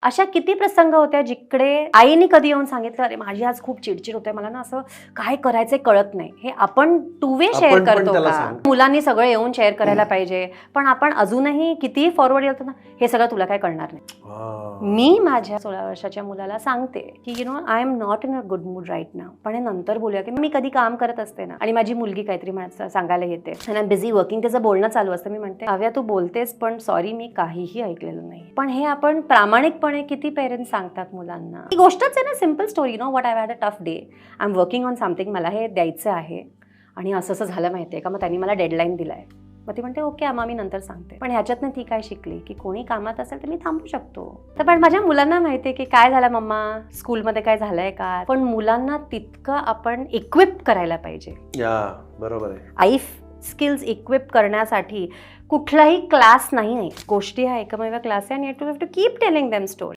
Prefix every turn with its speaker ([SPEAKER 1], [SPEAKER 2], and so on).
[SPEAKER 1] अशा किती प्रसंग होत्या जिकडे आईने कधी येऊन सांगितलं, अरे माझी आज खूप चिडचिड होते, मला ना असं काय करायचं कळत नाही. हे आपण टू वे शेअर करतो का? मुलांनी सगळं येऊन शेअर करायला पाहिजे, पण आपण अजूनही कितीही फॉरवर्ड येतो ना, हे सगळं तुला काय कळणार नाही. मी माझ्या 16 वर्षाच्या मुलाला सांगते की you know I am not in a good mood right now, पण हे नंतर बोलूया. की मी कधी काम करत असते ना आणि माझी मुलगी काहीतरी सांगायला येते आणि आय एम बिझी वर्किंग, त्याचं बोलणं चालू असतं, मी म्हणते अव्या तू बोलतेस पण सॉरी मी काहीही ऐकलेलं नाही. पण हे आपण प्रामाणिकपणे किती पेरेंट्स सांगतात मुलांना. ही गोष्टच आहे ना, simple story. You know what, I had a tough day, I am working on something, मला हे द्यायचं आहे आणि असं असं झालं माहितीये का, मग त्यांनी मला डेडलाईन दिलाय. मग ती म्हणते ओके आम्हा मी नंतर सांगते. पण ह्याच्यातनं ती काय शिकली की कोणी कामात असेल तर मी थांबू शकतो. तर पण माझ्या मुलांना माहितीये की काय झालं मम्मा, स्कूलमध्ये काय झालंय का, पण मुलांना तितकं आपण इक्विप करायला पाहिजे.
[SPEAKER 2] बरोबर आहे.
[SPEAKER 1] लाईफ स्किल्स इक्विप करण्यासाठी कुठलाही क्लास नाही आहे. गोष्टी हा एकमेव क्लास आहे आणि you have to keep telling them story.